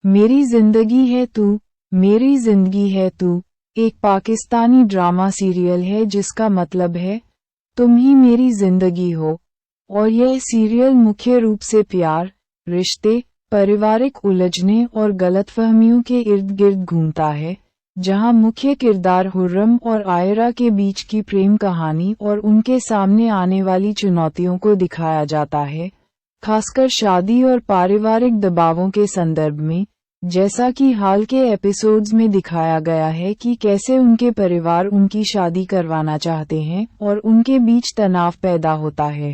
मेरी जिंदगी है तू, मेरी जिंदगी है तू एक पाकिस्तानी ड्रामा सीरियल है जिसका मतलब है तुम ही मेरी जिंदगी हो। और यह सीरियल मुख्य रूप से प्यार, रिश्ते, पारिवारिक उलझने और गलतफहमियों के इर्द गिर्द घूमता है, जहां मुख्य किरदार हुर्रम और आयरा के बीच की प्रेम कहानी और उनके सामने आने वाली चुनौतियों को दिखाया जाता है, खासकर शादी और पारिवारिक दबावों के संदर्भ में। जैसा कि हाल के एपिसोड्स में दिखाया गया है कि कैसे उनके परिवार उनकी शादी करवाना चाहते हैं और उनके बीच तनाव पैदा होता है।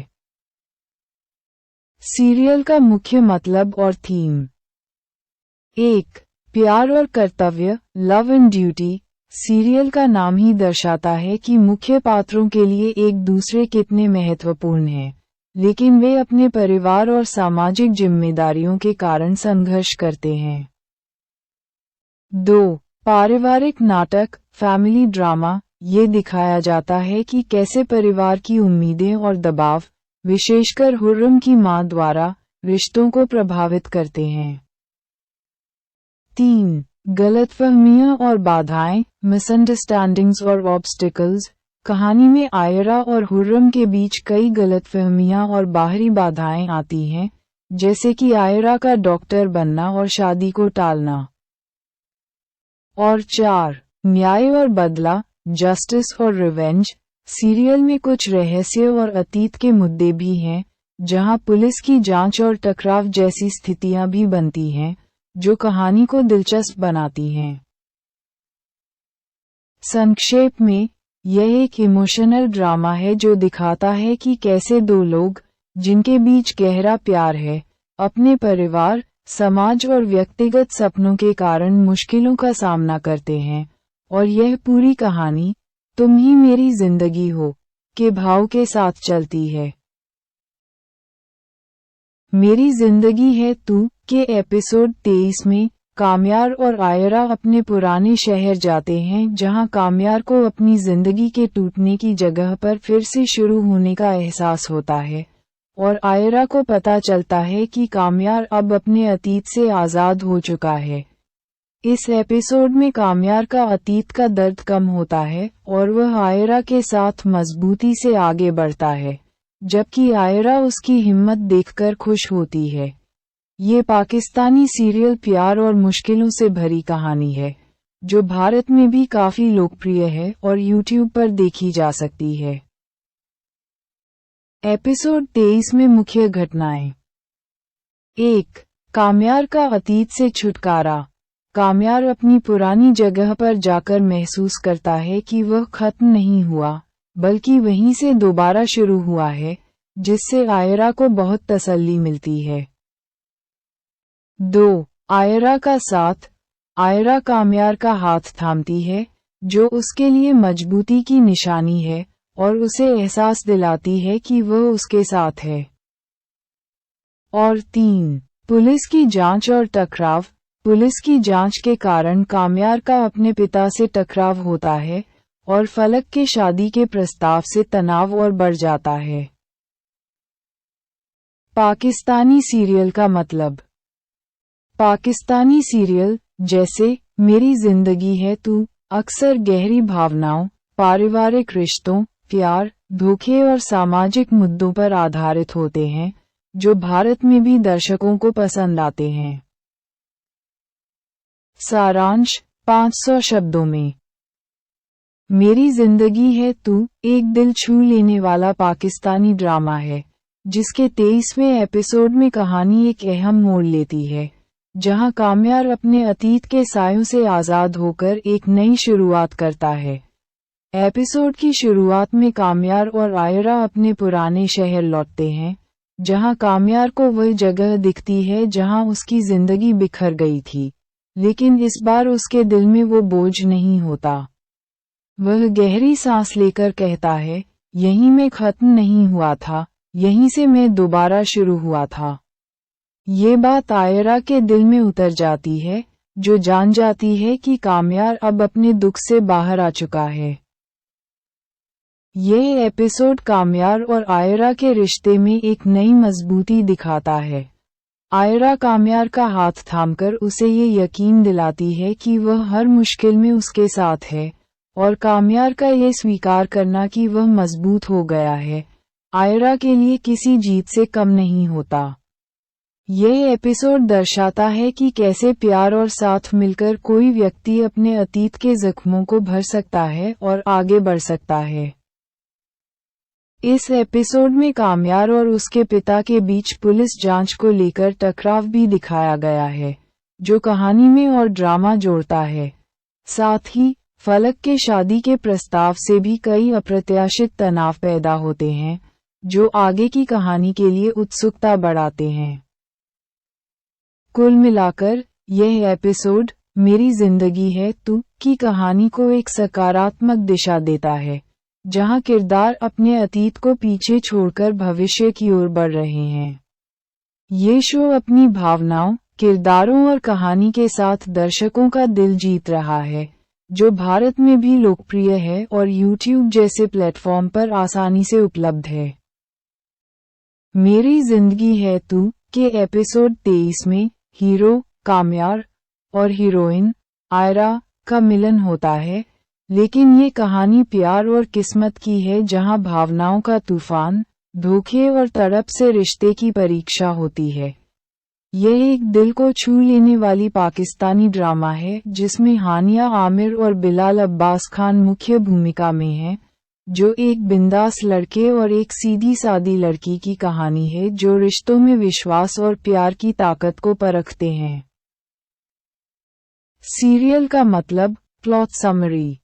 सीरियल का मुख्य मतलब और थीम। 1. प्यार और कर्तव्य, लव एंड ड्यूटी। सीरियल का नाम ही दर्शाता है कि मुख्य पात्रों के लिए एक दूसरे कितने महत्वपूर्ण हैं, लेकिन वे अपने परिवार और सामाजिक जिम्मेदारियों के कारण संघर्ष करते हैं। 2. पारिवारिक नाटक, फैमिली ड्रामा। ये दिखाया जाता है कि कैसे परिवार की उम्मीदें और दबाव, विशेषकर हुर्रम की मां द्वारा, रिश्तों को प्रभावित करते हैं। 3. गलतफहमियां और बाधाएं, मिसअंडरस्टैंडिंग्स और ऑब्स्टिकल्स। कहानी में आयरा और हुर्रम के बीच कई गलतफहमियां और बाहरी बाधाएं आती हैं, जैसे कि आयरा का डॉक्टर बनना और शादी को टालना। और 4. न्याय और बदला, जस्टिस और रिवेंज। सीरियल में कुछ रहस्य और अतीत के मुद्दे भी हैं, जहां पुलिस की जांच और टकराव जैसी स्थितियां भी बनती हैं, जो कहानी को दिलचस्प बनाती हैं। संक्षेप में, यह एक इमोशनल ड्रामा है जो दिखाता है कि कैसे दो लोग, जिनके बीच गहरा प्यार है, अपने परिवार, समाज और व्यक्तिगत सपनों के कारण मुश्किलों का सामना करते हैं। और यह पूरी कहानी तुम ही मेरी जिंदगी हो के भाव के साथ चलती है। मेरी जिंदगी है तू के एपिसोड 23 में काम्यार और आयरा अपने पुराने शहर जाते हैं, जहां काम्यार को अपनी जिंदगी के टूटने की जगह पर फिर से शुरू होने का एहसास होता है, और आयरा को पता चलता है कि काम्यार अब अपने अतीत से आज़ाद हो चुका है। इस एपिसोड में काम्यार का अतीत का दर्द कम होता है और वह आयरा के साथ मजबूती से आगे बढ़ता है, जबकि आयरा उसकी हिम्मत देखकर खुश होती है। ये पाकिस्तानी सीरियल प्यार और मुश्किलों से भरी कहानी है, जो भारत में भी काफी लोकप्रिय है और यूट्यूब पर देखी जा सकती है। एपिसोड 23 में मुख्य घटनाएं। 1. काम्यार का अतीत से छुटकारा। काम्यार अपनी पुरानी जगह पर जाकर महसूस करता है कि वह खत्म नहीं हुआ, बल्कि वहीं से दोबारा शुरू हुआ है, जिससे आयरा को बहुत तसल्ली मिलती है। 2. आयरा का साथ। आयरा काम्यार का हाथ थामती है, जो उसके लिए मजबूती की निशानी है, और उसे एहसास दिलाती है कि वह उसके साथ है। और 3. पुलिस की जांच और टकराव। पुलिस की जांच के कारण काम्यार का अपने पिता से टकराव होता है, और फलक के शादी के प्रस्ताव से तनाव और बढ़ जाता है। पाकिस्तानी सीरियल का मतलब। पाकिस्तानी सीरियल, जैसे मेरी जिंदगी है तू, अक्सर गहरी भावनाओं, पारिवारिक रिश्तों, प्यार, धोखे और सामाजिक मुद्दों पर आधारित होते हैं, जो भारत में भी दर्शकों को पसंद आते हैं। सारांश 500 शब्दों में। मेरी जिंदगी है तू एक दिल छू लेने वाला पाकिस्तानी ड्रामा है, जिसके 23वें एपिसोड में कहानी एक अहम मोड़ लेती है, जहां काम्यार अपने अतीत के सायों से आज़ाद होकर एक नई शुरुआत करता है। एपिसोड की शुरुआत में काम्यार और आयरा अपने पुराने शहर लौटते हैं, जहां काम्यार को वह जगह दिखती है जहां उसकी जिंदगी बिखर गई थी, लेकिन इस बार उसके दिल में वो बोझ नहीं होता। वह गहरी सांस लेकर कहता है, यहीं मैं खत्म नहीं हुआ था, यहीं से मैं दोबारा शुरू हुआ था। ये बात आयरा के दिल में उतर जाती है, जो जान जाती है कि काम्यार अब अपने दुख से बाहर आ चुका है। यह एपिसोड काम्यार और आयरा के रिश्ते में एक नई मजबूती दिखाता है। आयरा काम्यार का हाथ थामकर उसे ये यकीन दिलाती है कि वह हर मुश्किल में उसके साथ है, और काम्यार का ये स्वीकार करना कि वह मजबूत हो गया है, आयरा के लिए किसी जीत से कम नहीं होता। यह एपिसोड दर्शाता है कि कैसे प्यार और साथ मिलकर कोई व्यक्ति अपने अतीत के जख्मों को भर सकता है और आगे बढ़ सकता है। इस एपिसोड में काम्यार और उसके पिता के बीच पुलिस जांच को लेकर टकराव भी दिखाया गया है, जो कहानी में और ड्रामा जोड़ता है। साथ ही फलक के शादी के प्रस्ताव से भी कई अप्रत्याशित तनाव पैदा होते हैं, जो आगे की कहानी के लिए उत्सुकता बढ़ाते हैं। कुल मिलाकर यह एपिसोड मेरी जिंदगी है तू की कहानी को एक सकारात्मक दिशा देता है, जहां किरदार अपने अतीत को पीछे छोड़कर भविष्य की ओर बढ़ रहे हैं। ये शो अपनी भावनाओं, किरदारों और कहानी के साथ दर्शकों का दिल जीत रहा है, जो भारत में भी लोकप्रिय है और YouTube जैसे प्लेटफॉर्म पर आसानी से उपलब्ध है। मेरी जिंदगी है तू के एपिसोड 23 में हीरो काम्यार और हीरोइन आयरा का मिलन होता है, लेकिन ये कहानी प्यार और किस्मत की है, जहां भावनाओं का तूफान, धोखे और तड़प से रिश्ते की परीक्षा होती है। यह एक दिल को छू लेने वाली पाकिस्तानी ड्रामा है, जिसमें हानिया आमिर और बिलाल अब्बास खान मुख्य भूमिका में हैं, जो एक बिंदास लड़के और एक सीधी सादी लड़की की कहानी है जो रिश्तों में विश्वास और प्यार की ताकत को परखते हैं। सीरियल का मतलब, प्लॉट समरी।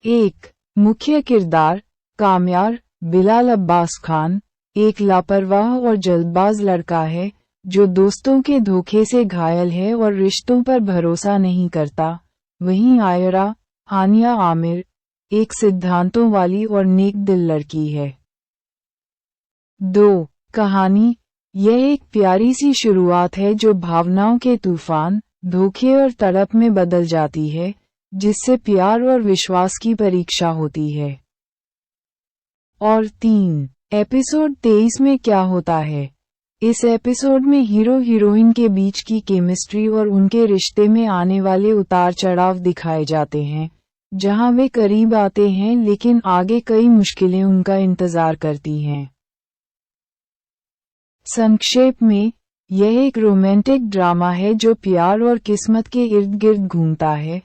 1. मुख्य किरदार काम्यार बिलाल अब्बास खान एक लापरवाह और जल्दबाज लड़का है, जो दोस्तों के धोखे से घायल है और रिश्तों पर भरोसा नहीं करता। वहीं आयरा हानिया आमिर एक सिद्धांतों वाली और नेक दिल लड़की है। 2. कहानी। यह एक प्यारी सी शुरुआत है जो भावनाओं के तूफान, धोखे और तड़प में बदल जाती है, जिससे प्यार और विश्वास की परीक्षा होती है। और 3. एपिसोड 23 में क्या होता है? इस एपिसोड में हीरो हीरोइन के बीच की केमिस्ट्री और उनके रिश्ते में आने वाले उतार चढ़ाव दिखाए जाते हैं, जहां वे करीब आते हैं लेकिन आगे कई मुश्किलें उनका इंतजार करती हैं। संक्षेप में, यह एक रोमांटिक ड्रामा है जो प्यार और किस्मत के इर्द गिर्द घूमता है,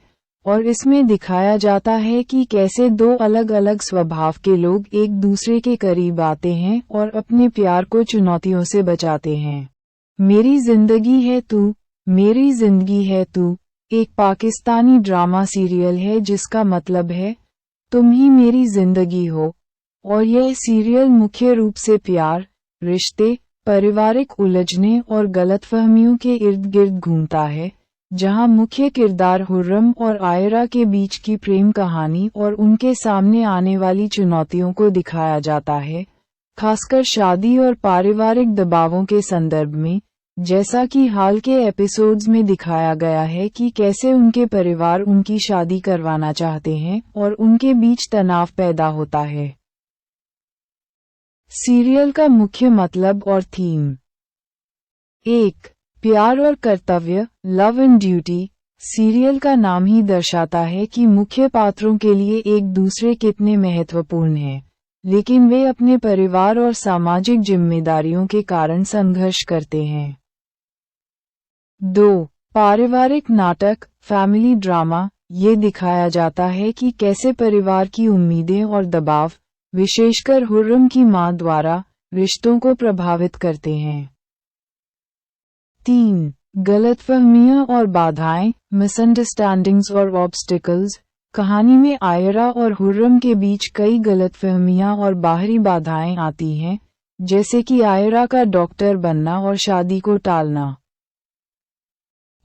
और इसमें दिखाया जाता है कि कैसे दो अलग अलग स्वभाव के लोग एक दूसरे के करीब आते हैं और अपने प्यार को चुनौतियों से बचाते हैं। मेरी जिंदगी है तू, मेरी जिंदगी है तू एक पाकिस्तानी ड्रामा सीरियल है जिसका मतलब है तुम ही मेरी जिंदगी हो, और यह सीरियल मुख्य रूप से प्यार, रिश्ते, पारिवारिक उलझने और गलतफहमियों के इर्द गिर्द घूमता है, जहां मुख्य किरदार हुर्रम और आयरा के बीच की प्रेम कहानी और उनके सामने आने वाली चुनौतियों को दिखाया जाता है, खासकर शादी और पारिवारिक दबावों के संदर्भ में, जैसा कि हाल के एपिसोड्स में दिखाया गया है कि कैसे उनके परिवार उनकी शादी करवाना चाहते हैं और उनके बीच तनाव पैदा होता है। सीरियल का मुख्य मतलब और थीम। 1. प्यार और कर्तव्य, लव एंड ड्यूटी। सीरियल का नाम ही दर्शाता है कि मुख्य पात्रों के लिए एक दूसरे कितने महत्वपूर्ण हैं, लेकिन वे अपने परिवार और सामाजिक जिम्मेदारियों के कारण संघर्ष करते हैं। 2. पारिवारिक नाटक, फैमिली ड्रामा। ये दिखाया जाता है कि कैसे परिवार की उम्मीदें और दबाव, विशेषकर हुर्रम की मां द्वारा, रिश्तों को प्रभावित करते हैं। 3. गलतफहमियां और बाधाएं, मिसअंडरस्टैंडिंग्स और ऑब्स्टिकल्स। कहानी में आयरा और हुर्रम के बीच कई गलतफहमियां और बाहरी बाधाएं आती हैं, जैसे कि आयरा का डॉक्टर बनना और शादी को टालना।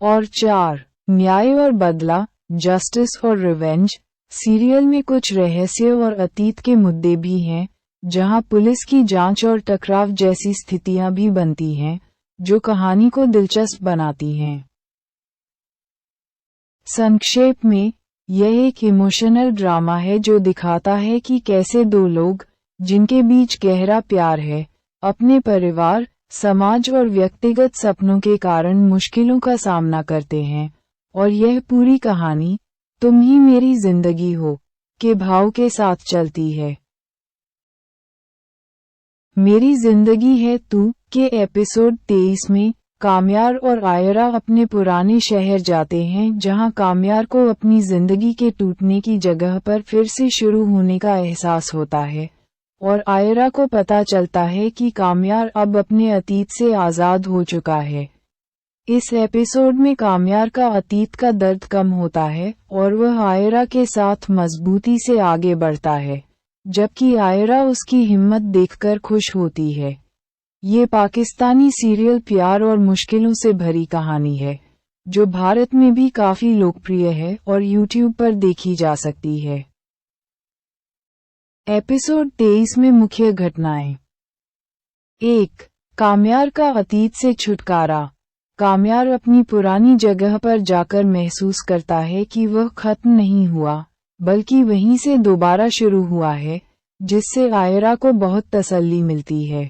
और 4. न्याय और बदला, जस्टिस और रिवेंज। सीरियल में कुछ रहस्य और अतीत के मुद्दे भी हैं, जहां पुलिस की जांच और टकराव जैसी स्थितियां भी बनती हैं, जो कहानी को दिलचस्प बनाती हैं। संक्षेप में, यह एक इमोशनल ड्रामा है जो दिखाता है कि कैसे दो लोग, जिनके बीच गहरा प्यार है, अपने परिवार, समाज और व्यक्तिगत सपनों के कारण मुश्किलों का सामना करते हैं, और यह पूरी कहानी तुम ही मेरी जिंदगी हो के भाव के साथ चलती है। मेरी जिंदगी है तू के एपिसोड 23 में काम्यार और आयरा अपने पुराने शहर जाते हैं, जहां काम्यार को अपनी जिंदगी के टूटने की जगह पर फिर से शुरू होने का एहसास होता है, और आयरा को पता चलता है कि काम्यार अब अपने अतीत से आज़ाद हो चुका है। इस एपिसोड में काम्यार का अतीत का दर्द कम होता है और वह आयरा के साथ मजबूती से आगे बढ़ता है, जबकि आयरा उसकी हिम्मत देखकर खुश होती है। ये पाकिस्तानी सीरियल प्यार और मुश्किलों से भरी कहानी है, जो भारत में भी काफी लोकप्रिय है और यूट्यूब पर देखी जा सकती है। एपिसोड 23 में मुख्य घटनाएं। 1. काम्यार का अतीत से छुटकारा। काम्यार अपनी पुरानी जगह पर जाकर महसूस करता है कि वह खत्म नहीं हुआ, बल्कि वहीं से दोबारा शुरू हुआ है, जिससे आयरा को बहुत तसल्ली मिलती है।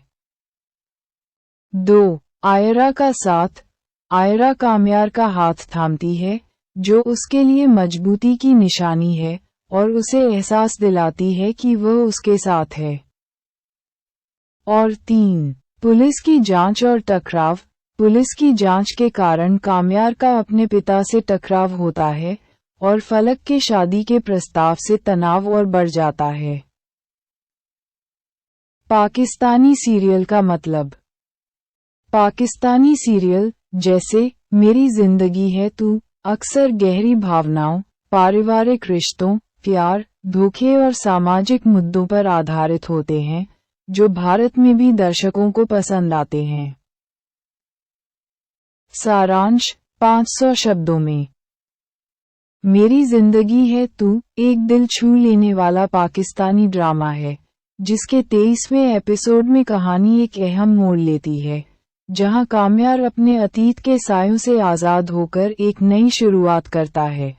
2. आयरा का साथ। आयरा काम्यार का हाथ थामती है, जो उसके लिए मजबूती की निशानी है, और उसे एहसास दिलाती है कि वह उसके साथ है। और 3. पुलिस की जांच और टकराव। पुलिस की जांच के कारण काम्यार का अपने पिता से टकराव होता है, और फलक के शादी के प्रस्ताव से तनाव और बढ़ जाता है। पाकिस्तानी सीरियल का मतलब। पाकिस्तानी सीरियल, जैसे मेरी जिंदगी है तू, अक्सर गहरी भावनाओं, पारिवारिक रिश्तों, प्यार, धोखे और सामाजिक मुद्दों पर आधारित होते हैं, जो भारत में भी दर्शकों को पसंद आते हैं। सारांश 500 शब्दों में। मेरी जिंदगी है तू एक दिल छू लेने वाला पाकिस्तानी ड्रामा है, जिसके 23वें एपिसोड में कहानी एक अहम मोड़ लेती है, जहां काम्यार अपने अतीत के सायों से आज़ाद होकर एक नई शुरुआत करता है।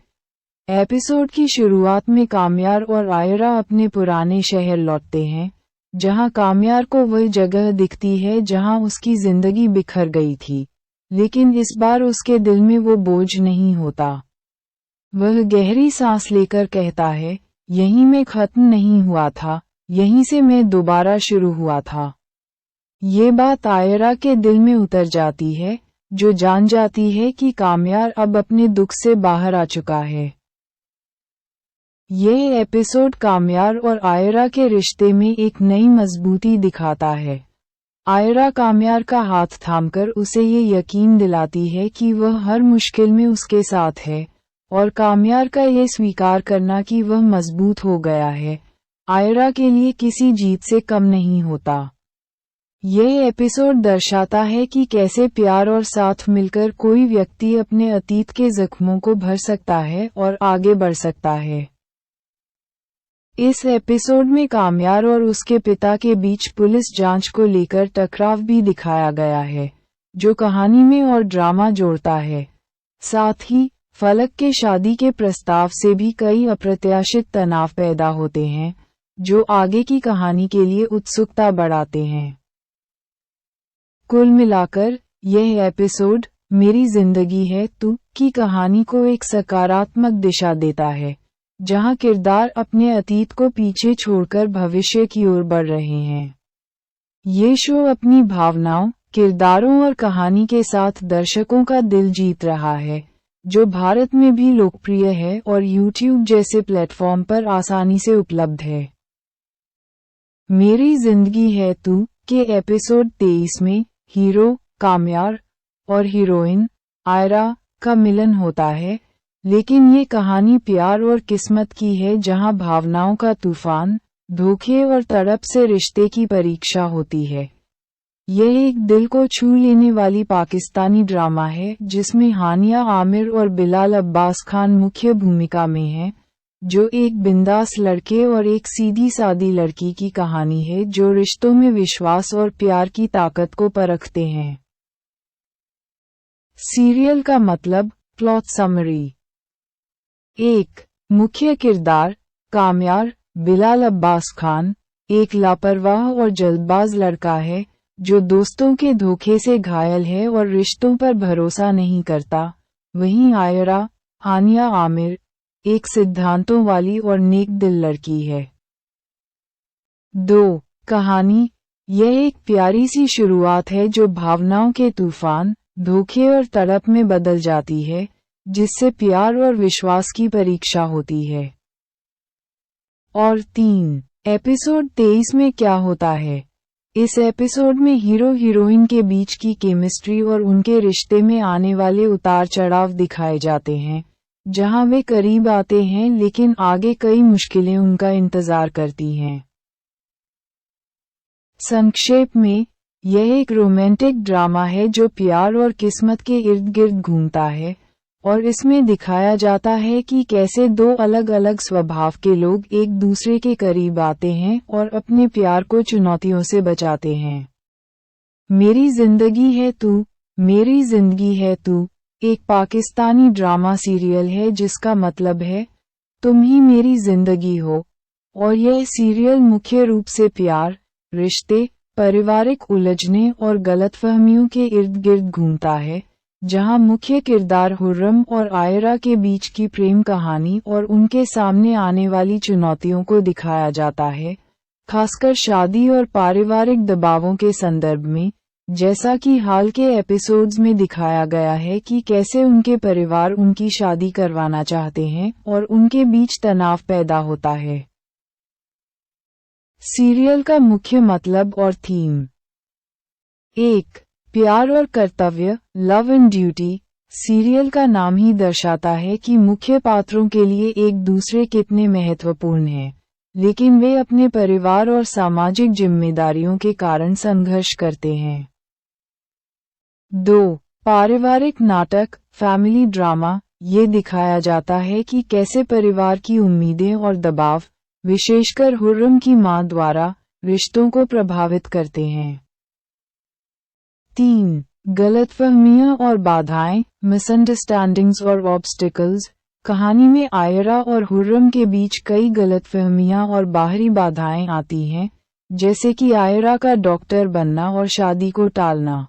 एपिसोड की शुरुआत में काम्यार और आयरा अपने पुराने शहर लौटते हैं, जहां काम्यार को वह जगह दिखती है जहां उसकी जिंदगी बिखर गई थी, लेकिन इस बार उसके दिल में वो बोझ नहीं होता। वह गहरी सांस लेकर कहता है, यहीं मैं खत्म नहीं हुआ था, यहीं से मैं दोबारा शुरू हुआ था। ये बात आयरा के दिल में उतर जाती है, जो जान जाती है कि काम्यार अब अपने दुख से बाहर आ चुका है। यह एपिसोड काम्यार और आयरा के रिश्ते में एक नई मजबूती दिखाता है। आयरा काम्यार का हाथ थामकर उसे ये यकीन दिलाती है कि वह हर मुश्किल में उसके साथ है, और काम्यार का ये स्वीकार करना कि वह मजबूत हो गया है, आयरा के लिए किसी जीत से कम नहीं होता। यह एपिसोड दर्शाता है कि कैसे प्यार और साथ मिलकर कोई व्यक्ति अपने अतीत के जख्मों को भर सकता है और आगे बढ़ सकता है। इस एपिसोड में काम्यार और उसके पिता के बीच पुलिस जांच को लेकर टकराव भी दिखाया गया है, जो कहानी में और ड्रामा जोड़ता है। साथ ही फलक के शादी के प्रस्ताव से भी कई अप्रत्याशित तनाव पैदा होते हैं, जो आगे की कहानी के लिए उत्सुकता बढ़ाते हैं। कुल मिलाकर यह एपिसोड मेरी जिंदगी है तू की कहानी को एक सकारात्मक दिशा देता है, जहां किरदार अपने अतीत को पीछे छोड़कर भविष्य की ओर बढ़ रहे हैं। ये शो अपनी भावनाओं, किरदारों और कहानी के साथ दर्शकों का दिल जीत रहा है, जो भारत में भी लोकप्रिय है और यूट्यूब जैसे प्लेटफॉर्म पर आसानी से उपलब्ध है। मेरी जिंदगी है तू के एपिसोड 23 में हीरो काम्यार और हीरोइन आयरा का मिलन होता है, लेकिन ये कहानी प्यार और किस्मत की है, जहां भावनाओं का तूफान, धोखे और तड़प से रिश्ते की परीक्षा होती है। यह एक दिल को छू लेने वाली पाकिस्तानी ड्रामा है, जिसमें हानिया आमिर और बिलाल अब्बास खान मुख्य भूमिका में हैं, जो एक बिंदास लड़के और एक सीधी सादी लड़की की कहानी है, जो रिश्तों में विश्वास और प्यार की ताकत को परखते हैं। सीरियल का मतलब। Plot summary. 1. मुख्य किरदार काम्यार बिलाल अब्बास खान एक लापरवाह और जल्दबाज लड़का है, जो दोस्तों के धोखे से घायल है और रिश्तों पर भरोसा नहीं करता। वहीं आयरा, हानिया आमिर, एक सिद्धांतों वाली और नेक दिल लड़की है। 2. कहानी। यह एक प्यारी सी शुरुआत है जो भावनाओं के तूफान, धोखे और तड़प में बदल जाती है, जिससे प्यार और विश्वास की परीक्षा होती है। और 3. एपिसोड 23 में क्या होता है? इस एपिसोड में हीरो हीरोइन के बीच की केमिस्ट्री और उनके रिश्ते में आने वाले उतार चढ़ाव दिखाए जाते हैं, जहां वे करीब आते हैं लेकिन आगे कई मुश्किलें उनका इंतजार करती हैं। संक्षेप में, यह एक रोमांटिक ड्रामा है जो प्यार और किस्मत के इर्द गिर्द घूमता है, और इसमें दिखाया जाता है कि कैसे दो अलग अलग स्वभाव के लोग एक दूसरे के करीब आते हैं और अपने प्यार को चुनौतियों से बचाते हैं। मेरी जिंदगी है तू, मेरी जिंदगी है तू एक पाकिस्तानी ड्रामा सीरियल है जिसका मतलब है तुम ही मेरी जिंदगी हो, और यह सीरियल मुख्य रूप से प्यार, रिश्ते, पारिवारिक उलझने और गलतफहमियों के इर्द गिर्द घूमता है, जहां मुख्य किरदार हुर्रम और आयरा के बीच की प्रेम कहानी और उनके सामने आने वाली चुनौतियों को दिखाया जाता है, खासकर शादी और पारिवारिक दबावों के संदर्भ में, जैसा कि हाल के एपिसोड्स में दिखाया गया है कि कैसे उनके परिवार उनकी शादी करवाना चाहते हैं और उनके बीच तनाव पैदा होता है। सीरियल का मुख्य मतलब और थीम। 1. प्यार और कर्तव्य, लव एंड ड्यूटी। सीरियल का नाम ही दर्शाता है कि मुख्य पात्रों के लिए एक दूसरे कितने महत्वपूर्ण हैं, लेकिन वे अपने परिवार और सामाजिक जिम्मेदारियों के कारण संघर्ष करते हैं। 2. पारिवारिक नाटक, फैमिली ड्रामा। ये दिखाया जाता है कि कैसे परिवार की उम्मीदें और दबाव, विशेषकर हुर्रम की मां द्वारा, रिश्तों को प्रभावित करते हैं। 3. गलतफहमियां और बाधाएं, मिसअंडरस्टैंडिंग्स और ऑब्स्टिकल्स। कहानी में आयरा और हुर्रम के बीच कई गलतफहमियां और बाहरी बाधाएं आती हैं, जैसे कि आयरा का डॉक्टर बनना और शादी को टालना।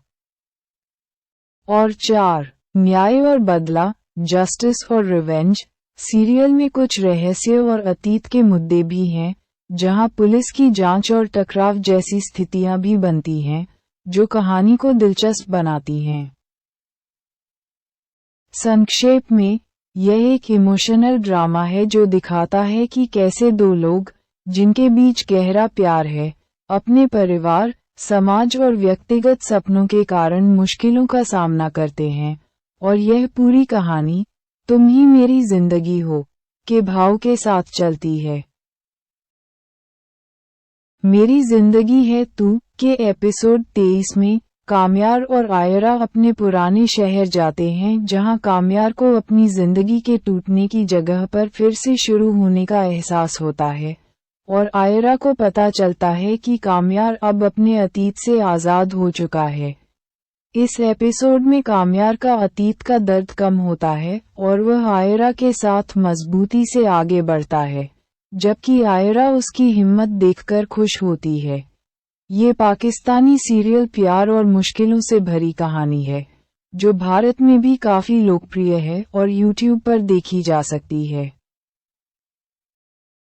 और 4. न्याय और बदला, जस्टिस और रिवेंज। सीरियल में कुछ रहस्य और अतीत के मुद्दे भी हैं, जहां पुलिस की जांच और टकराव जैसी स्थितियां भी बनती हैं, जो कहानी को दिलचस्प बनाती हैं। संक्षेप में, यह एक इमोशनल ड्रामा है जो दिखाता है कि कैसे दो लोग, जिनके बीच गहरा प्यार है, अपने परिवार, समाज और व्यक्तिगत सपनों के कारण मुश्किलों का सामना करते हैं, और यह पूरी कहानी तुम ही मेरी जिंदगी हो के भाव के साथ चलती है। मेरी जिंदगी है तू के एपिसोड 23 में काम्यार और आयरा अपने पुराने शहर जाते हैं, जहां काम्यार को अपनी जिंदगी के टूटने की जगह पर फिर से शुरू होने का एहसास होता है, और आयरा को पता चलता है कि काम्यार अब अपने अतीत से आज़ाद हो चुका है। इस एपिसोड में काम्यार का अतीत का दर्द कम होता है और वह आयरा के साथ मजबूती से आगे बढ़ता है, जबकि आयरा उसकी हिम्मत देखकर खुश होती है। ये पाकिस्तानी सीरियल प्यार और मुश्किलों से भरी कहानी है, जो भारत में भी काफी लोकप्रिय है और YouTube पर देखी जा सकती है।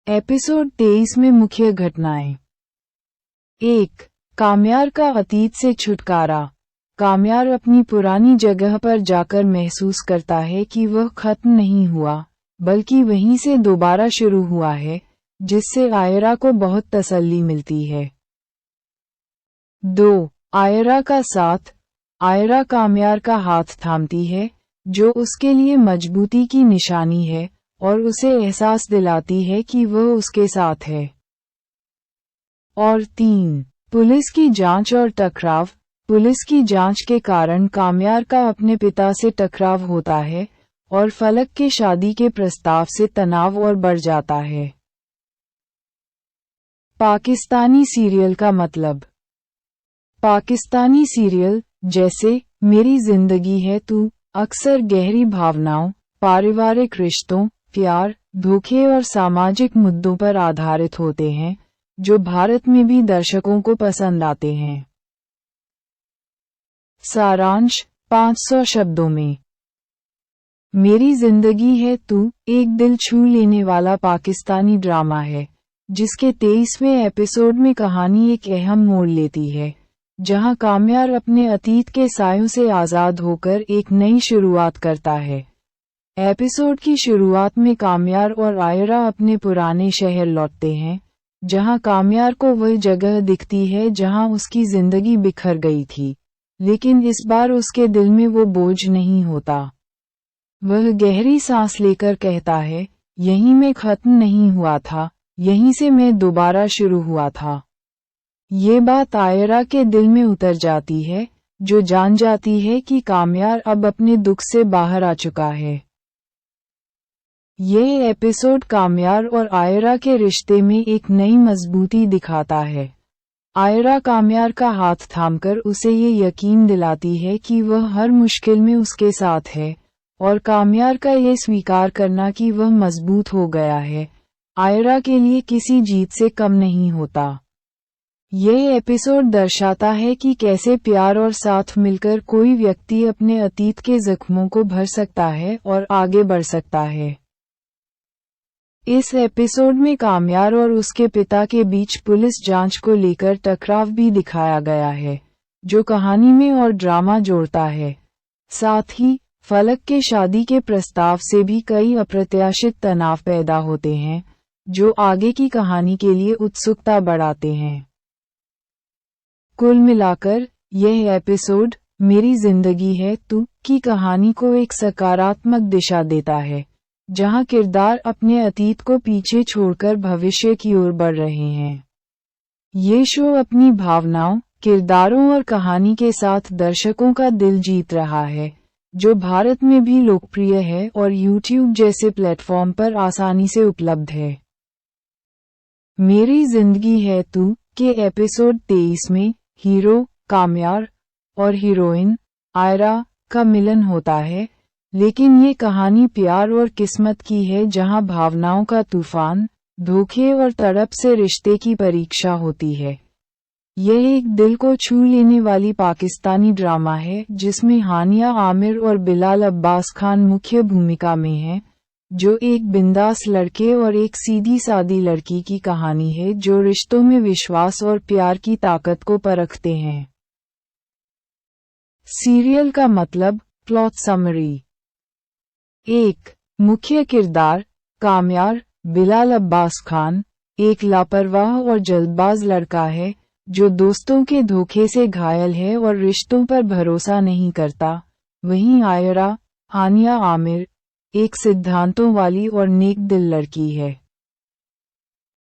एपिसोड 23 में मुख्य घटनाएं। 1. काम्यार का अतीत से छुटकारा। काम्यार अपनी पुरानी जगह पर जाकर महसूस करता है कि वह खत्म नहीं हुआ, बल्कि वहीं से दोबारा शुरू हुआ है, जिससे आयरा को बहुत तसल्ली मिलती है। 2. आयरा का साथ। आयरा काम्यार का हाथ थामती है, जो उसके लिए मजबूती की निशानी है, और उसे एहसास दिलाती है कि वह उसके साथ है। और 3. पुलिस की जांच और टकराव। पुलिस की जांच के कारण काम्यार का अपने पिता से टकराव होता है, और फलक के शादी के प्रस्ताव से तनाव और बढ़ जाता है। पाकिस्तानी सीरियल का मतलब। पाकिस्तानी सीरियल, जैसे मेरी जिंदगी है तू, अक्सर गहरी भावनाओं, पारिवारिक रिश्तों, प्यार, धोखे और सामाजिक मुद्दों पर आधारित होते हैं, जो भारत में भी दर्शकों को पसंद आते हैं। सारांश 500 शब्दों में। मेरी जिंदगी है तू एक दिल छू लेने वाला पाकिस्तानी ड्रामा है, जिसके 23वें एपिसोड में कहानी एक अहम मोड़ लेती है, जहां काम्यार अपने अतीत के सायों से आज़ाद होकर एक नई शुरुआत करता है। एपिसोड की शुरुआत में काम्यार और आयरा अपने पुराने शहर लौटते हैं, जहां काम्यार को वह जगह दिखती है जहां उसकी जिंदगी बिखर गई थी, लेकिन इस बार उसके दिल में वो बोझ नहीं होता। वह गहरी सांस लेकर कहता है, यहीं मैं खत्म नहीं हुआ था, यहीं से मैं दोबारा शुरू हुआ था। ये बात आयरा के दिल में उतर जाती है, जो जान जाती है कि काम्यार अब अपने दुख से बाहर आ चुका है। यह एपिसोड काम्यार और आयरा के रिश्ते में एक नई मजबूती दिखाता है। आयरा काम्यार का हाथ थामकर उसे ये यकीन दिलाती है कि वह हर मुश्किल में उसके साथ है, और काम्यार का ये स्वीकार करना कि वह मजबूत हो गया है, आयरा के लिए किसी जीत से कम नहीं होता। यह एपिसोड दर्शाता है कि कैसे प्यार और साथ मिलकर कोई व्यक्ति अपने अतीत के जख्मों को भर सकता है और आगे बढ़ सकता है। इस एपिसोड में काम्यार और उसके पिता के बीच पुलिस जांच को लेकर टकराव भी दिखाया गया है, जो कहानी में और ड्रामा जोड़ता है। साथ ही फलक के शादी के प्रस्ताव से भी कई अप्रत्याशित तनाव पैदा होते हैं, जो आगे की कहानी के लिए उत्सुकता बढ़ाते हैं। कुल मिलाकर यह एपिसोड मेरी जिंदगी है तू की कहानी को एक सकारात्मक दिशा देता है, जहां किरदार अपने अतीत को पीछे छोड़कर भविष्य की ओर बढ़ रहे हैं। ये शो अपनी भावनाओं, किरदारों और कहानी के साथ दर्शकों का दिल जीत रहा है, जो भारत में भी लोकप्रिय है और YouTube जैसे प्लेटफॉर्म पर आसानी से उपलब्ध है। मेरी जिंदगी है तू के एपिसोड 23 में हीरो काम्यार और हीरोइन आयरा का मिलन होता है, लेकिन ये कहानी प्यार और किस्मत की है, जहां भावनाओं का तूफान, धोखे और तड़प से रिश्ते की परीक्षा होती है। यह एक दिल को छू लेने वाली पाकिस्तानी ड्रामा है, जिसमें हानिया आमिर और बिलाल अब्बास खान मुख्य भूमिका में हैं, जो एक बिंदास लड़के और एक सीधी सादी लड़की की कहानी है जो रिश्तों में विश्वास और प्यार की ताकत को परखते हैं। सीरियल का मतलब। Plot summary. 1. मुख्य किरदार काम्यार बिलाल अब्बास खान एक लापरवाह और जल्दबाज लड़का है, जो दोस्तों के धोखे से घायल है और रिश्तों पर भरोसा नहीं करता। वहीं आयरा हानिया आमिर एक सिद्धांतों वाली और नेक दिल लड़की है।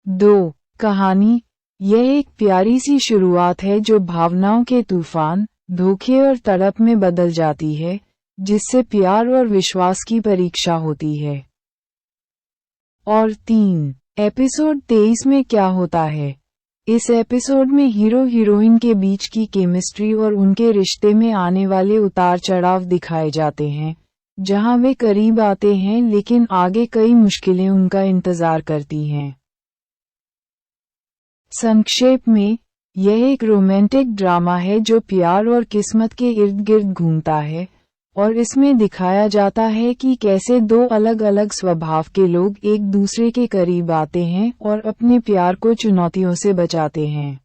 2. कहानी। यह एक प्यारी सी शुरुआत है जो भावनाओं के तूफान, धोखे और तड़प में बदल जाती है, जिससे प्यार और विश्वास की परीक्षा होती है। और 3. एपिसोड 23 में क्या होता है। इस एपिसोड में हीरो हीरोइन के बीच की केमिस्ट्री और उनके रिश्ते में आने वाले उतार चढ़ाव दिखाए जाते हैं, जहां वे करीब आते हैं लेकिन आगे कई मुश्किलें उनका इंतजार करती हैं। संक्षेप में, यह एक रोमांटिक ड्रामा है जो प्यार और किस्मत के इर्द गिर्द घूमता है, और इसमें दिखाया जाता है कि कैसे दो अलग अलग स्वभाव के लोग एक दूसरे के करीब आते हैं और अपने प्यार को चुनौतियों से बचाते हैं।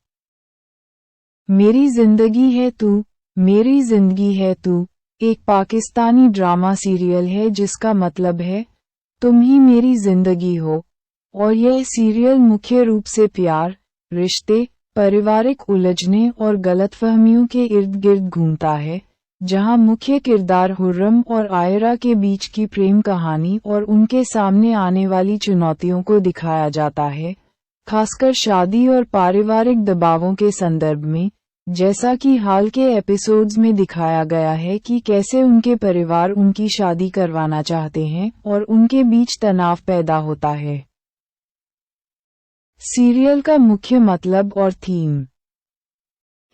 मेरी जिंदगी है तू मेरी जिंदगी है तू एक पाकिस्तानी ड्रामा सीरियल है जिसका मतलब है तुम ही मेरी जिंदगी हो, और यह सीरियल मुख्य रूप से प्यार, रिश्ते, पारिवारिक उलझने और गलतफहमियों के इर्द गिर्द घूमता है, जहां मुख्य किरदार हुर्रम और आयरा के बीच की प्रेम कहानी और उनके सामने आने वाली चुनौतियों को दिखाया जाता है, खासकर शादी और पारिवारिक दबावों के संदर्भ में, जैसा कि हाल के एपिसोड्स में दिखाया गया है कि कैसे उनके परिवार उनकी शादी करवाना चाहते हैं और उनके बीच तनाव पैदा होता है। सीरियल का मुख्य मतलब और थीम।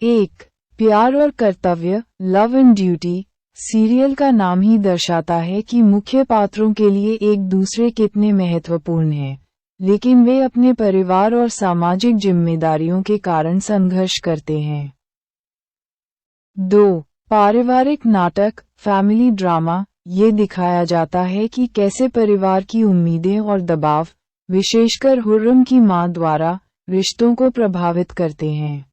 1. प्यार और कर्तव्य, लव एंड ड्यूटी। सीरियल का नाम ही दर्शाता है कि मुख्य पात्रों के लिए एक दूसरे कितने महत्वपूर्ण हैं, लेकिन वे अपने परिवार और सामाजिक जिम्मेदारियों के कारण संघर्ष करते हैं। 2. पारिवारिक नाटक, फैमिली ड्रामा, ये दिखाया जाता है कि कैसे परिवार की उम्मीदें और दबाव, विशेषकर हुर्रम की मां द्वारा, रिश्तों को प्रभावित करते हैं।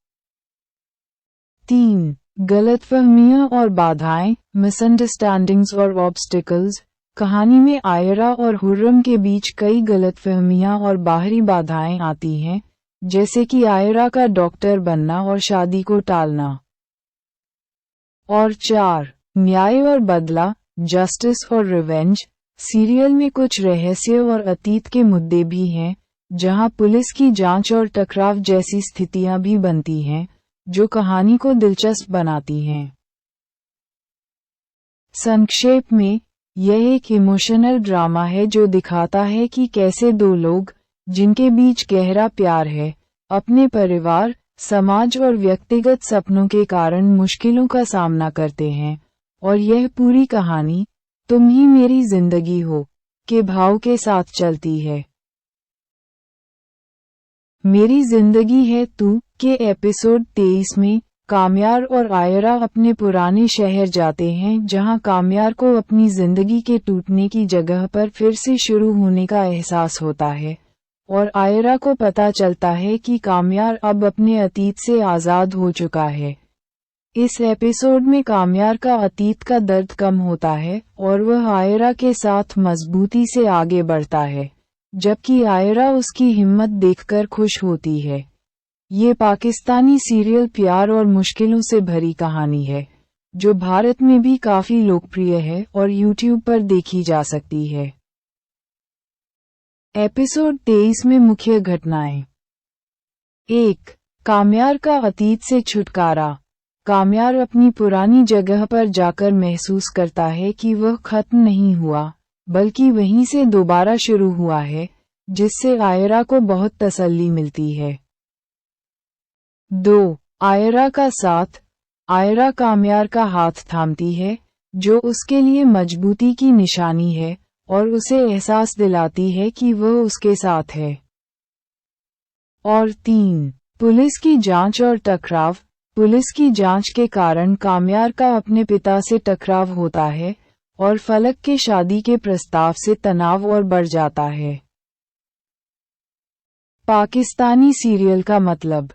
3. गलतफहमियां और बाधाएं, मिसअंडरस्टैंडिंग्स और ऑब्स्टिकल्स। कहानी में आयरा और हुर्रम के बीच कई गलतफहमियां और बाहरी बाधाएं आती हैं, जैसे कि आयरा का डॉक्टर बनना और शादी को टालना। और 4. न्याय और बदला, जस्टिस और रिवेंज। सीरियल में कुछ रहस्य और अतीत के मुद्दे भी हैं, जहां पुलिस की जांच और टकराव जैसी स्थितियां भी बनती हैं, जो कहानी को दिलचस्प बनाती हैं। संक्षेप में, यह एक इमोशनल ड्रामा है जो दिखाता है कि कैसे दो लोग, जिनके बीच गहरा प्यार है, अपने परिवार, समाज और व्यक्तिगत सपनों के कारण मुश्किलों का सामना करते हैं, और यह पूरी कहानी, तुम ही मेरी जिंदगी हो, के भाव के साथ चलती है। मेरी जिंदगी है तू के एपिसोड 23 में, काम्यार और आयरा अपने पुराने शहर जाते हैं जहां काम्यार को अपनी जिंदगी के टूटने की जगह पर फिर से शुरू होने का एहसास होता है, और आयरा को पता चलता है कि काम्यार अब अपने अतीत से आज़ाद हो चुका है। इस एपिसोड में काम्यार का अतीत का दर्द कम होता है और वह आयरा के साथ मजबूती से आगे बढ़ता है, जबकि आयरा उसकी हिम्मत देखकर खुश होती है। ये पाकिस्तानी सीरियल प्यार और मुश्किलों से भरी कहानी है, जो भारत में भी काफी लोकप्रिय है और यूट्यूब पर देखी जा सकती है। एपिसोड 23 में मुख्य घटनाएं। 1. काम्यार का अतीत से छुटकारा। काम्यार अपनी पुरानी जगह पर जाकर महसूस करता है कि वह खत्म नहीं हुआ, बल्कि वहीं से दोबारा शुरू हुआ है, जिससे आयरा को बहुत तसल्ली मिलती है। 2. आयरा का साथ। आयरा काम्यार का हाथ थामती है, जो उसके लिए मजबूती की निशानी है, और उसे एहसास दिलाती है कि वह उसके साथ है। और 3. पुलिस की जांच और टकराव। पुलिस की जांच के कारण काम्यार का अपने पिता से टकराव होता है, और फलक के शादी के प्रस्ताव से तनाव और बढ़ जाता है। पाकिस्तानी सीरियल का मतलब।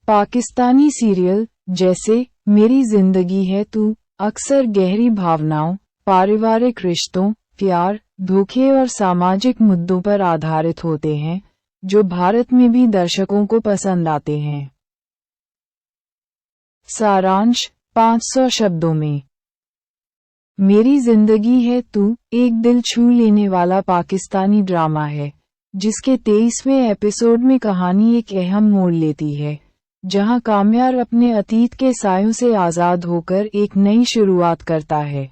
पाकिस्तानी सीरियल, जैसे मेरी जिंदगी है तू, अक्सर गहरी भावनाओं, पारिवारिक रिश्तों, प्यार, धोखे और सामाजिक मुद्दों पर आधारित होते हैं, जो भारत में भी दर्शकों को पसंद आते हैं। सारांश 500 शब्दों में। मेरी जिंदगी है तू एक दिल छू लेने वाला पाकिस्तानी ड्रामा है, जिसके 23वें एपिसोड में कहानी एक अहम मोड़ लेती है, जहां काम्यार अपने अतीत के सायों से आज़ाद होकर एक नई शुरुआत करता है।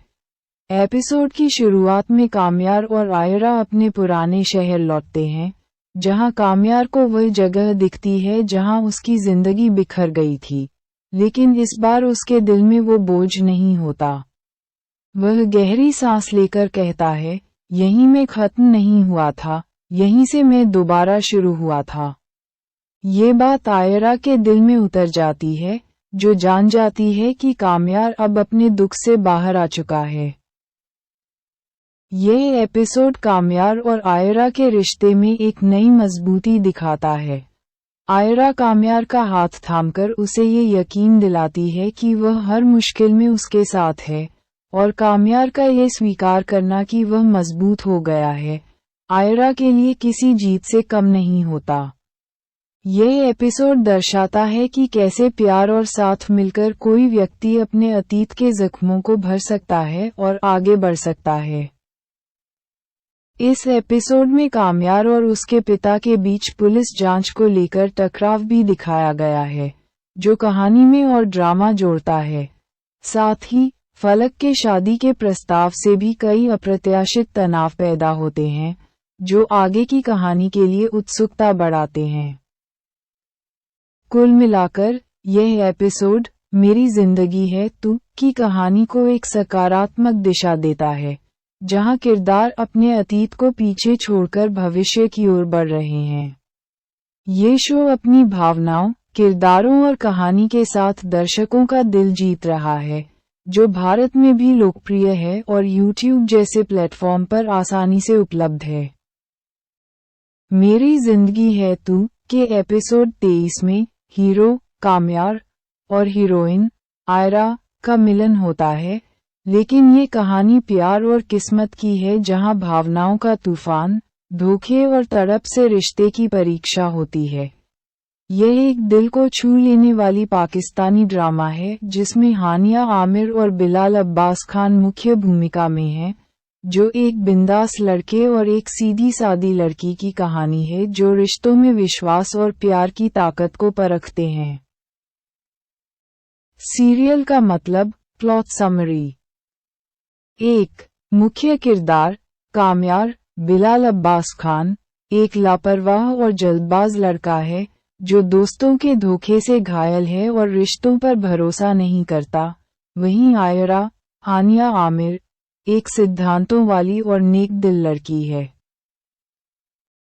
एपिसोड की शुरुआत में काम्यार और आयरा अपने पुराने शहर लौटते हैं, जहां काम्यार को वह जगह दिखती है जहां उसकी जिंदगी बिखर गई थी, लेकिन इस बार उसके दिल में वो बोझ नहीं होता। वह गहरी सांस लेकर कहता है, यहीं मैं खत्म नहीं हुआ था, यहीं से मैं दोबारा शुरू हुआ था। ये बात आयरा के दिल में उतर जाती है, जो जान जाती है कि काम्यार अब अपने दुख से बाहर आ चुका है। यह एपिसोड काम्यार और आयरा के रिश्ते में एक नई मजबूती दिखाता है। आयरा काम्यार का हाथ थामकर उसे ये यकीन दिलाती है कि वह हर मुश्किल में उसके साथ है, और काम्यार का ये स्वीकार करना कि वह मजबूत हो गया है, आयरा के लिए किसी जीत से कम नहीं होता। यह एपिसोड दर्शाता है कि कैसे प्यार और साथ मिलकर कोई व्यक्ति अपने अतीत के जख्मों को भर सकता है और आगे बढ़ सकता है। इस एपिसोड में काम्यार और उसके पिता के बीच पुलिस जांच को लेकर टकराव भी दिखाया गया है, जो कहानी में और ड्रामा जोड़ता है। साथ ही, फलक के शादी के प्रस्ताव से भी कई अप्रत्याशित तनाव पैदा होते हैं, जो आगे की कहानी के लिए उत्सुकता बढ़ाते हैं। कुल मिलाकर, यह एपिसोड, मेरी जिंदगी है तू, की कहानी को एक सकारात्मक दिशा देता है, जहां किरदार अपने अतीत को पीछे छोड़कर भविष्य की ओर बढ़ रहे हैं। ये शो अपनी भावनाओं, किरदारों और कहानी के साथ दर्शकों का दिल जीत रहा है, जो भारत में भी लोकप्रिय है और YouTube जैसे प्लेटफॉर्म पर आसानी से उपलब्ध है। मेरी जिंदगी है तू के एपिसोड 23 में हीरो काम्यार और हीरोइन आयरा का मिलन होता है, लेकिन ये कहानी प्यार और किस्मत की है, जहां भावनाओं का तूफान, धोखे और तड़प से रिश्ते की परीक्षा होती है। यह एक दिल को छू लेने वाली पाकिस्तानी ड्रामा है, जिसमें हानिया आमिर और बिलाल अब्बास खान मुख्य भूमिका में हैं, जो एक बिंदास लड़के और एक सीधी सादी लड़की की कहानी है जो रिश्तों में विश्वास और प्यार की ताकत को परखते हैं। सीरियल का मतलब, प्लॉट समरी। 1. मुख्य किरदार काम्यार बिलाल अब्बास खान एक लापरवाह और जल्दबाज लड़का है जो दोस्तों के धोखे से घायल है और रिश्तों पर भरोसा नहीं करता। वहीं आयरा हानिया आमिर एक सिद्धांतों वाली और नेक दिल लड़की है।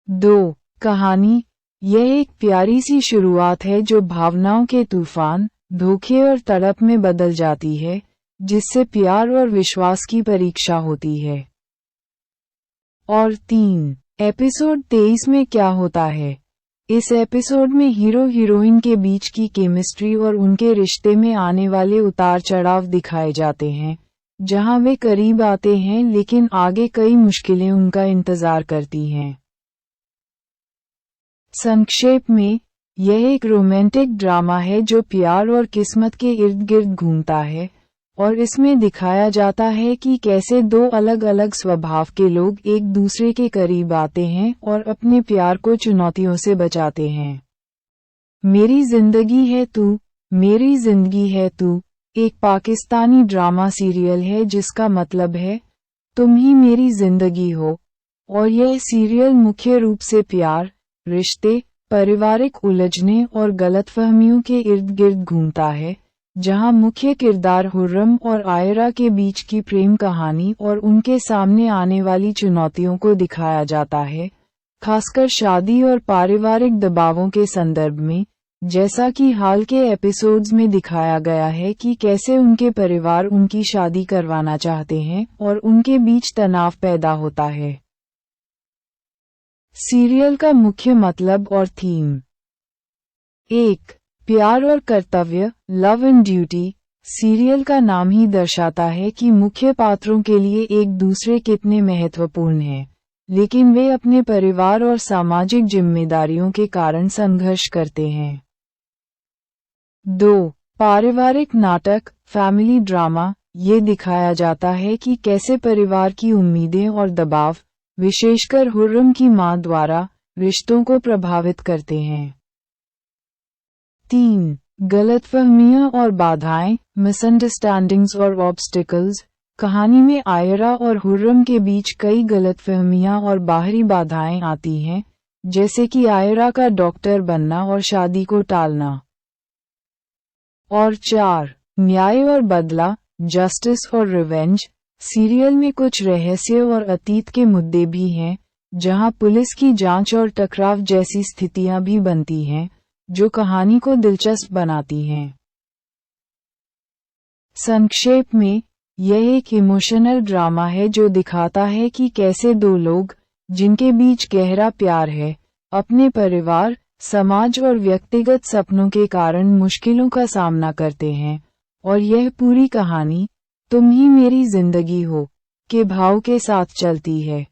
2. कहानी। यह एक प्यारी सी शुरुआत है जो भावनाओं के तूफान, धोखे और तड़प में बदल जाती है, जिससे प्यार और विश्वास की परीक्षा होती है। और 3. एपिसोड 23 में क्या होता है? इस एपिसोड में हीरो हीरोइन के बीच की केमिस्ट्री और उनके रिश्ते में आने वाले उतार चढ़ाव दिखाए जाते हैं, जहां वे करीब आते हैं लेकिन आगे कई मुश्किलें उनका इंतजार करती हैं। संक्षेप में, यह एक रोमांटिक ड्रामा है जो प्यार और किस्मत के इर्द गिर्द घूमता है, और इसमें दिखाया जाता है कि कैसे दो अलग अलग स्वभाव के लोग एक दूसरे के करीब आते हैं और अपने प्यार को चुनौतियों से बचाते हैं। मेरी जिंदगी है तू, मेरी जिंदगी है तू एक पाकिस्तानी ड्रामा सीरियल है जिसका मतलब है, तुम ही मेरी जिंदगी हो, और यह सीरियल मुख्य रूप से प्यार, रिश्ते, पारिवारिक उलझने और गलतफहमियों के इर्द गिर्द घूमता है, जहां मुख्य किरदार हुर्रम और आयरा के बीच की प्रेम कहानी और उनके सामने आने वाली चुनौतियों को दिखाया जाता है, खासकर शादी और पारिवारिक दबावों के संदर्भ में, जैसा कि हाल के एपिसोड्स में दिखाया गया है कि कैसे उनके परिवार उनकी शादी करवाना चाहते हैं और उनके बीच तनाव पैदा होता है। सीरियल का मुख्य मतलब और थीम। 1. प्यार और कर्तव्य, लव एंड ड्यूटी। सीरियल का नाम ही दर्शाता है कि मुख्य पात्रों के लिए एक दूसरे कितने महत्वपूर्ण हैं, लेकिन वे अपने परिवार और सामाजिक जिम्मेदारियों के कारण संघर्ष करते हैं। 2. पारिवारिक नाटक, फैमिली ड्रामा। ये दिखाया जाता है कि कैसे परिवार की उम्मीदें और दबाव, विशेषकर हुर्रम की मां द्वारा, रिश्तों को प्रभावित करते हैं। 3. गलतफहमियां और बाधाएं, मिसअंडरस्टैंडिंग्स और ऑब्स्टिकल्स। कहानी में आयरा और हुर्रम के बीच कई गलतफहमियां और बाहरी बाधाएं आती हैं, जैसे कि आयरा का डॉक्टर बनना और शादी को टालना। और 4. न्याय और बदला, जस्टिस और रिवेंज। सीरियल में कुछ रहस्य और अतीत के मुद्दे भी हैं, जहां पुलिस की जांच और टकराव जैसी स्थितियां भी बनती हैं, जो कहानी को दिलचस्प बनाती हैं। संक्षेप में, यह एक इमोशनल ड्रामा है जो दिखाता है कि कैसे दो लोग, जिनके बीच गहरा प्यार है, अपने परिवार, समाज और व्यक्तिगत सपनों के कारण मुश्किलों का सामना करते हैं, और यह पूरी कहानी, तुम ही मेरी जिंदगी हो, के भाव के साथ चलती है।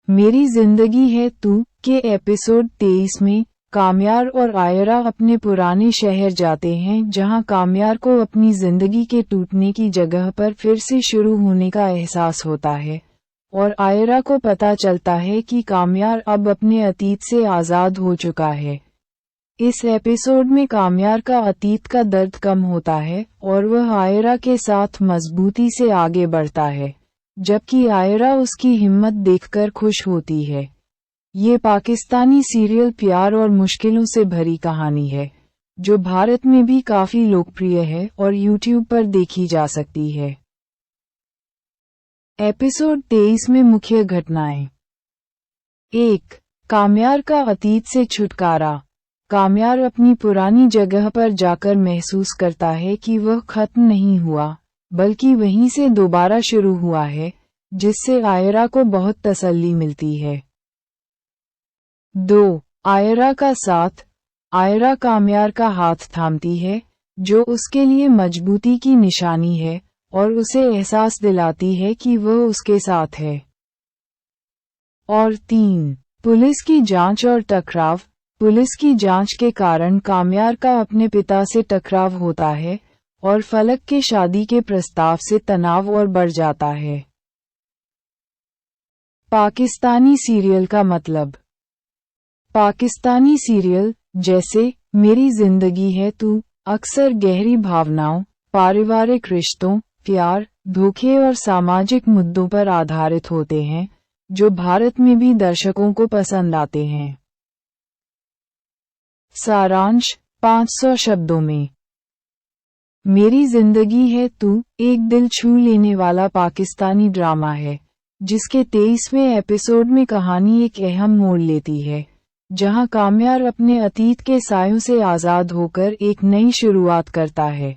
मेरी जिंदगी है तू के एपिसोड 23 में, काम्यार और आयरा अपने पुराने शहर जाते हैं जहां काम्यार को अपनी जिंदगी के टूटने की जगह पर फिर से शुरू होने का एहसास होता है, और आयरा को पता चलता है कि काम्यार अब अपने अतीत से आज़ाद हो चुका है। इस एपिसोड में काम्यार का अतीत का दर्द कम होता है और वह आयरा के साथ मजबूती से आगे बढ़ता है, जबकि आयरा उसकी हिम्मत देखकर खुश होती है। ये पाकिस्तानी सीरियल प्यार और मुश्किलों से भरी कहानी है, जो भारत में भी काफी लोकप्रिय है और YouTube पर देखी जा सकती है। एपिसोड 23 में मुख्य घटनाएं। 1. काम्यार का अतीत से छुटकारा। काम्यार अपनी पुरानी जगह पर जाकर महसूस करता है कि वह खत्म नहीं हुआ, बल्कि वहीं से दोबारा शुरू हुआ है, जिससे आयरा को बहुत तसल्ली मिलती है। 2. आयरा का साथ। आयरा काम्यार का हाथ थामती है, जो उसके लिए मजबूती की निशानी है, और उसे एहसास दिलाती है कि वह उसके साथ है। और 3. पुलिस की जांच और टकराव। पुलिस की जांच के कारण काम्यार का अपने पिता से टकराव होता है, और फलक के शादी के प्रस्ताव से तनाव और बढ़ जाता है। पाकिस्तानी सीरियल का मतलब। पाकिस्तानी सीरियल, जैसे मेरी जिंदगी है तू, अक्सर गहरी भावनाओं, पारिवारिक रिश्तों, प्यार, धोखे और सामाजिक मुद्दों पर आधारित होते हैं, जो भारत में भी दर्शकों को पसंद आते हैं। सारांश 500 शब्दों में। मेरी जिंदगी है तू एक दिल छू लेने वाला पाकिस्तानी ड्रामा है, जिसके 23वें एपिसोड में कहानी एक अहम मोड़ लेती है, जहां काम्यार अपने अतीत के सायों से आज़ाद होकर एक नई शुरुआत करता है।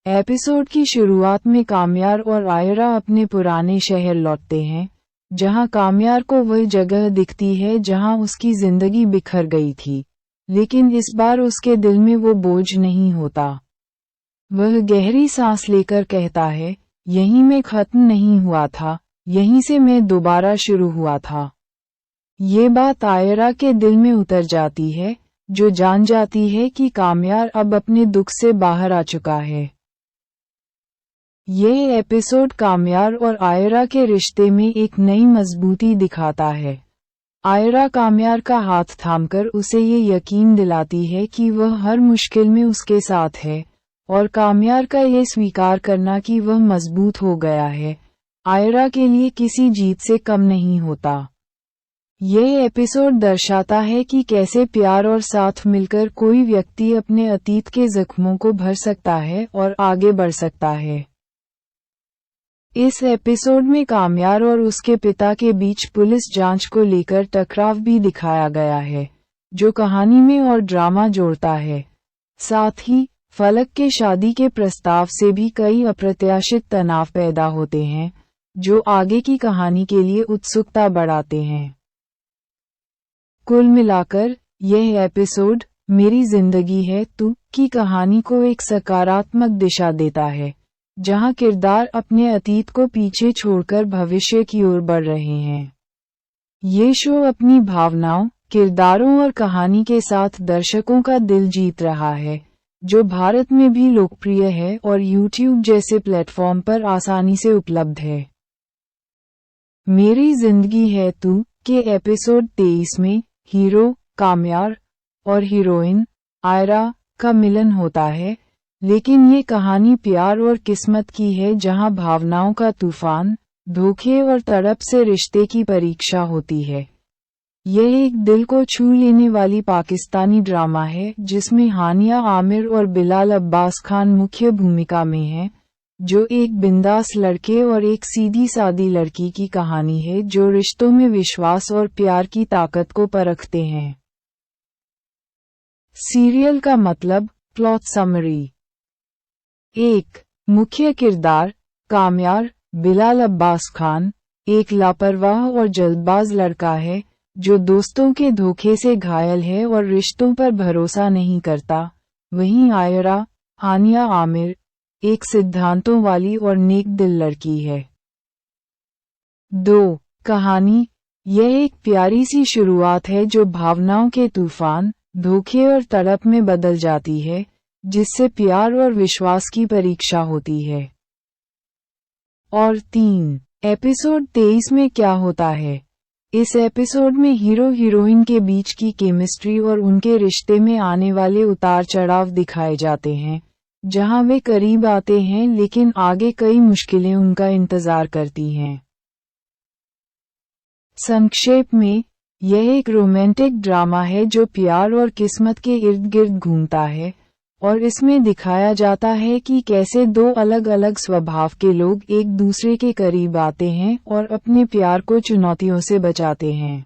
एपिसोड की शुरुआत में काम्यार और आयरा अपने पुराने शहर लौटते हैं, जहां काम्यार को वह जगह दिखती है जहां उसकी जिंदगी बिखर गई थी, लेकिन इस बार उसके दिल में वो बोझ नहीं होता। वह गहरी सांस लेकर कहता है, यहीं मैं खत्म नहीं हुआ था, यहीं से मैं दोबारा शुरू हुआ था। ये बात आयरा के दिल में उतर जाती है, जो जान जाती है कि काम्यार अब अपने दुख से बाहर आ चुका है। यह एपिसोड काम्यार और आयरा के रिश्ते में एक नई मजबूती दिखाता है। आयरा काम्यार का हाथ थामकर उसे ये यकीन दिलाती है कि वह हर मुश्किल में उसके साथ है, और काम्यार का ये स्वीकार करना कि वह मजबूत हो गया है, आयरा के लिए किसी जीत से कम नहीं होता। यह एपिसोड दर्शाता है कि कैसे प्यार और साथ मिलकर कोई व्यक्ति अपने अतीत के जख्मों को भर सकता है और आगे बढ़ सकता है। इस एपिसोड में काम्यार और उसके पिता के बीच पुलिस जांच को लेकर टकराव भी दिखाया गया है, जो कहानी में और ड्रामा जोड़ता है। साथ ही फलक के शादी के प्रस्ताव से भी कई अप्रत्याशित तनाव पैदा होते हैं, जो आगे की कहानी के लिए उत्सुकता बढ़ाते हैं। कुल मिलाकर यह एपिसोड मेरी जिंदगी है तू की कहानी को एक सकारात्मक दिशा देता है, जहां किरदार अपने अतीत को पीछे छोड़कर भविष्य की ओर बढ़ रहे हैं। ये शो अपनी भावनाओं, किरदारों और कहानी के साथ दर्शकों का दिल जीत रहा है, जो भारत में भी लोकप्रिय है और YouTube जैसे प्लेटफॉर्म पर आसानी से उपलब्ध है। मेरी जिंदगी है तू के एपिसोड 23 में हीरो काम्यार और हीरोइन आयरा का मिलन होता है, लेकिन ये कहानी प्यार और किस्मत की है, जहां भावनाओं का तूफान, धोखे और तड़प से रिश्ते की परीक्षा होती है। यह एक दिल को छू लेने वाली पाकिस्तानी ड्रामा है, जिसमें हानिया आमिर और बिलाल अब्बास खान मुख्य भूमिका में हैं, जो एक बिंदास लड़के और एक सीधी सादी लड़की की कहानी है जो रिश्तों में विश्वास और प्यार की ताकत को परखते हैं। सीरियल का मतलब। Plot summary. 1. मुख्य किरदार काम्यार बिलाल अब्बास खान एक लापरवाह और जल्दबाज लड़का है, जो दोस्तों के धोखे से घायल है और रिश्तों पर भरोसा नहीं करता। वहीं आयरा हानिया आमिर एक सिद्धांतों वाली और नेक दिल लड़की है। 2. कहानी। यह एक प्यारी सी शुरुआत है जो भावनाओं के तूफान, धोखे और तड़प में बदल जाती है, जिससे प्यार और विश्वास की परीक्षा होती है। और 3. एपिसोड 23 में क्या होता है। इस एपिसोड में हीरो हीरोइन के बीच की केमिस्ट्री और उनके रिश्ते में आने वाले उतार चढ़ाव दिखाए जाते हैं, जहां वे करीब आते हैं लेकिन आगे कई मुश्किलें उनका इंतजार करती हैं। संक्षेप में, यह एक रोमांटिक ड्रामा है जो प्यार और किस्मत के इर्द गिर्द घूमता है, और इसमें दिखाया जाता है कि कैसे दो अलग अलग स्वभाव के लोग एक दूसरे के करीब आते हैं और अपने प्यार को चुनौतियों से बचाते हैं।